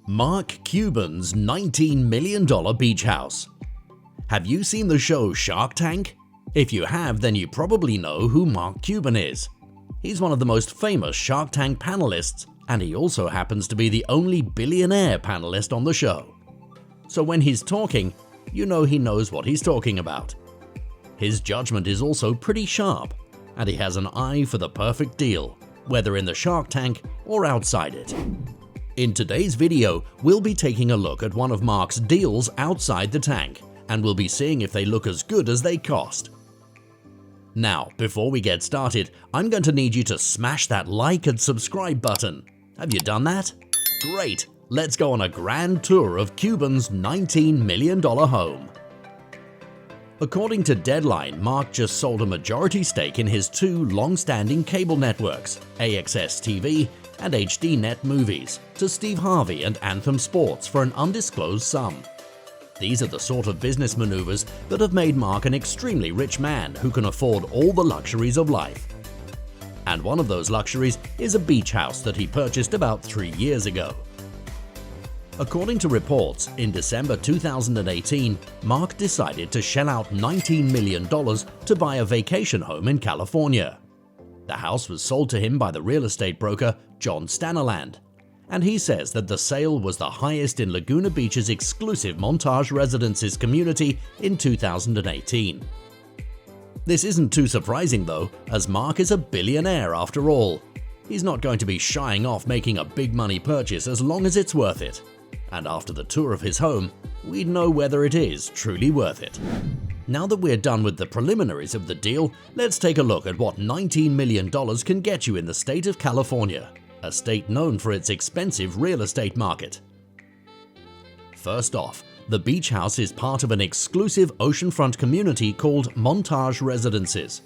Mark Cuban's $19 million beach house. Have you seen the show Shark Tank? If you have, then you probably know who Mark Cuban is. He's one of the most famous Shark Tank panelists, and he also happens to be the only billionaire panelist on the show. So when he's talking, you know he knows what he's talking about. His judgment is also pretty sharp, and he has an eye for the perfect deal, whether in the Shark Tank or outside it. In today's video, we'll be taking a look at one of Mark's deals outside the tank, and we'll be seeing if they look as good as they cost. Now, before we get started, I'm going to need you to smash that like and subscribe button. Have you done that? Great! Let's go on a grand tour of Cuban's $19 million home. According to Deadline, Mark just sold a majority stake in his two long-standing cable networks, AXS TV and HDNet Movies, to Steve Harvey and Anthem Sports for an undisclosed sum. These are the sort of business maneuvers that have made Mark an extremely rich man who can afford all the luxuries of life. And one of those luxuries is a beach house that he purchased about 3 years ago. According to reports, in December 2018, Mark decided to shell out $19 million to buy a vacation home in California. The house was sold to him by the real estate broker John Stanaland, and he says that the sale was the highest in Laguna Beach's exclusive Montage Residences community in 2018. This isn't too surprising though, as Mark is a billionaire after all. He's not going to be shying off making a big money purchase as long as it's worth it. And after the tour of his home, we'd know whether it is truly worth it. Now that we're done with the preliminaries of the deal, let's take a look at what $19 million can get you in the state of California, a state known for its expensive real estate market. First off, the beach house is part of an exclusive oceanfront community called Montage Residences,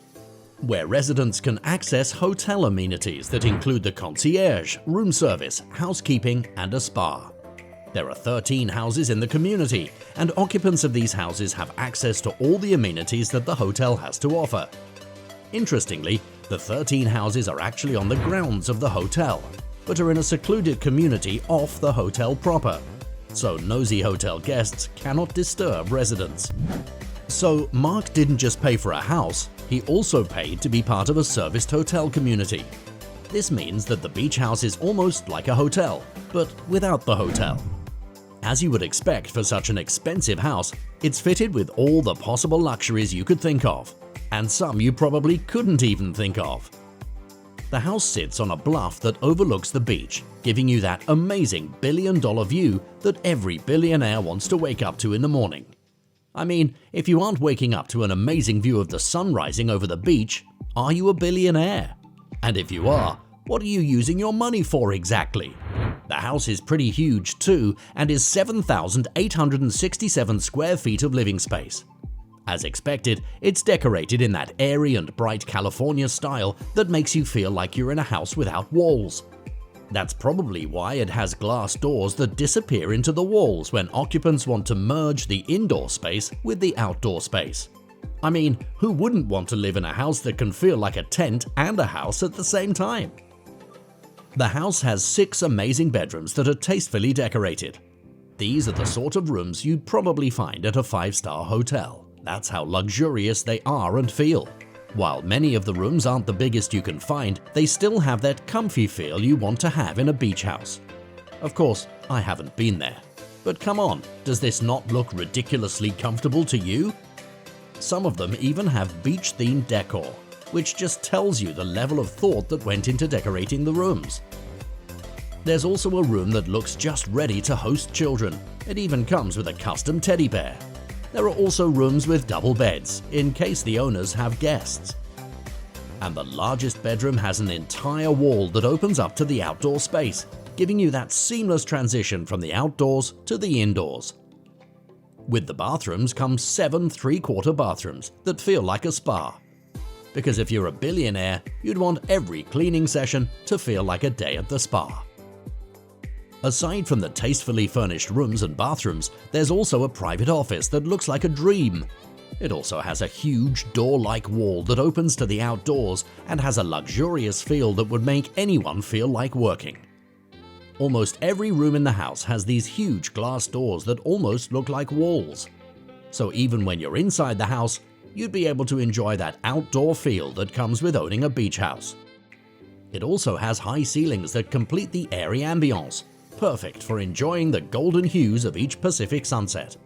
where residents can access hotel amenities that include the concierge, room service, housekeeping, and a spa. There are 13 houses in the community, and occupants of these houses have access to all the amenities that the hotel has to offer. Interestingly, the 13 houses are actually on the grounds of the hotel, but are in a secluded community off the hotel proper, so nosy hotel guests cannot disturb residents. So Mark didn't just pay for a house, he also paid to be part of a serviced hotel community. This means that the beach house is almost like a hotel, but without the hotel. As you would expect for such an expensive house, it's fitted with all the possible luxuries you could think of, and some you probably couldn't even think of. The house sits on a bluff that overlooks the beach, giving you that amazing billion-dollar view that every billionaire wants to wake up to in the morning. I mean, if you aren't waking up to an amazing view of the sun rising over the beach, are you a billionaire? And if you are, what are you using your money for exactly? The house is pretty huge too, and is 7,867 square feet of living space. As expected, it's decorated in that airy and bright California style that makes you feel like you're in a house without walls. That's probably why it has glass doors that disappear into the walls when occupants want to merge the indoor space with the outdoor space. I mean, who wouldn't want to live in a house that can feel like a tent and a house at the same time? The house has 6 amazing bedrooms that are tastefully decorated. These are the sort of rooms you'd probably find at a 5-star hotel. That's how luxurious they are and feel. While many of the rooms aren't the biggest you can find, they still have that comfy feel you want to have in a beach house. Of course, I haven't been there. But come on, does this not look ridiculously comfortable to you? Some of them even have beach-themed decor, which just tells you the level of thought that went into decorating the rooms. There's also a room that looks just ready to host children. It even comes with a custom teddy bear. There are also rooms with double beds, in case the owners have guests. And the largest bedroom has an entire wall that opens up to the outdoor space, giving you that seamless transition from the outdoors to the indoors. With the bathrooms come 7 3/4 bathrooms that feel like a spa. Because if you're a billionaire, you'd want every cleaning session to feel like a day at the spa. Aside from the tastefully furnished rooms and bathrooms, there's also a private office that looks like a dream. It also has a huge door-like wall that opens to the outdoors and has a luxurious feel that would make anyone feel like working. Almost every room in the house has these huge glass doors that almost look like walls. So even when you're inside the house, you'd be able to enjoy that outdoor feel that comes with owning a beach house. It also has high ceilings that complete the airy ambiance, perfect for enjoying the golden hues of each Pacific sunset.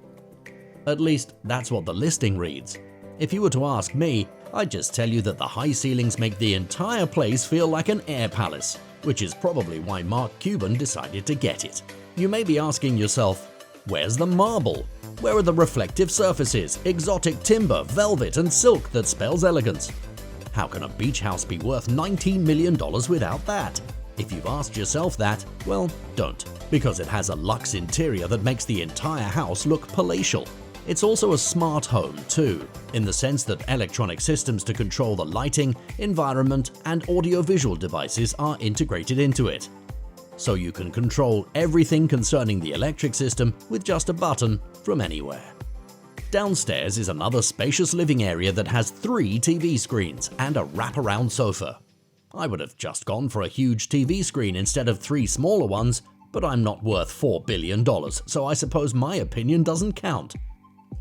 At least, that's what the listing reads. If you were to ask me, I'd just tell you that the high ceilings make the entire place feel like an air palace, which is probably why Mark Cuban decided to get it. You may be asking yourself, where's the marble? Where are the reflective surfaces, exotic timber, velvet, and silk that spells elegance? How can a beach house be worth $19 million without that? If you've asked yourself that, well, don't, because it has a luxe interior that makes the entire house look palatial. It's also a smart home too, in the sense that electronic systems to control the lighting, environment, and audiovisual devices are integrated into it. So you can control everything concerning the electric system with just a button from anywhere. Downstairs is another spacious living area that has 3 TV screens and a wraparound sofa. I would have just gone for a huge TV screen instead of 3 smaller ones, but I'm not worth $4 billion, so I suppose my opinion doesn't count.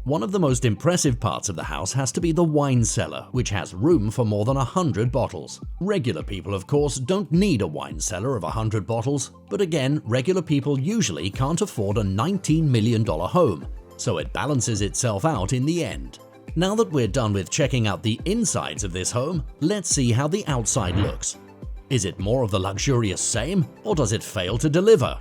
One of the most impressive parts of the house has to be the wine cellar, which has room for more than 100 bottles. Regular people, of course, don't need a wine cellar of 100 bottles, but again, regular people usually can't afford a $19 million home, so it balances itself out in the end. Now that we're done with checking out the insides of this home, let's see how the outside looks. Is it more of the luxurious same, or does it fail to deliver?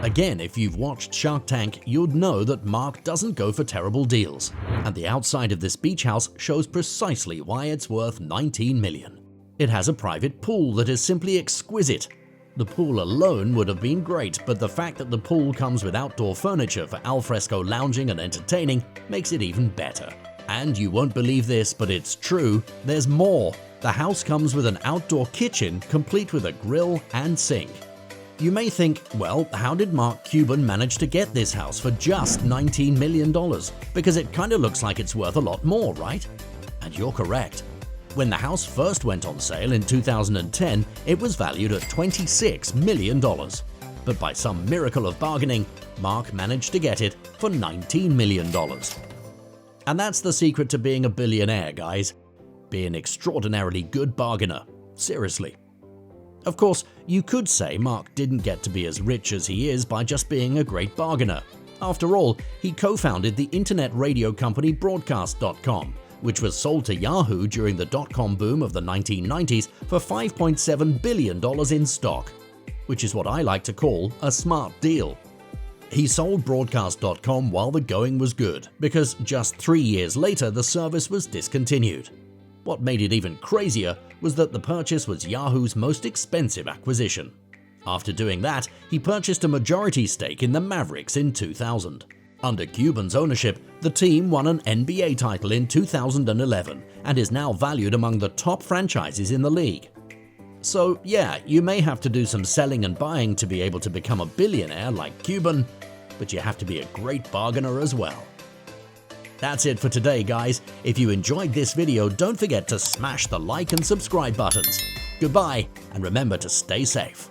Again, if you've watched Shark Tank, you'd know that Mark doesn't go for terrible deals, and the outside of this beach house shows precisely why it's worth $19 million. It has a private pool that is simply exquisite. The pool alone would have been great, but the fact that the pool comes with outdoor furniture for alfresco lounging and entertaining makes it even better. And you won't believe this, but it's true, there's more. The house comes with an outdoor kitchen complete with a grill and sink. You may think, well, how did Mark Cuban manage to get this house for just $19 million? Because it kind of looks like it's worth a lot more, right? And you're correct. When the house first went on sale in 2010, it was valued at $26 million. But by some miracle of bargaining, Mark managed to get it for $19 million. And that's the secret to being a billionaire, guys. Be an extraordinarily good bargainer. Seriously. Of course, you could say Mark didn't get to be as rich as he is by just being a great bargainer. After all, he co-founded the internet radio company Broadcast.com, which was sold to Yahoo during the dot-com boom of the 1990s for $5.7 billion in stock, which is what I like to call a smart deal. He sold Broadcast.com while the going was good, because just 3 years later the service was discontinued. What made it even crazier was that the purchase was Yahoo's most expensive acquisition. After doing that, he purchased a majority stake in the Mavericks in 2000. Under Cuban's ownership, the team won an NBA title in 2011 and is now valued among the top franchises in the league. So yeah, you may have to do some selling and buying to be able to become a billionaire like Cuban, but you have to be a great bargainer as well. That's it for today, guys. If you enjoyed this video, don't forget to smash the like and subscribe buttons. Goodbye, and remember to stay safe.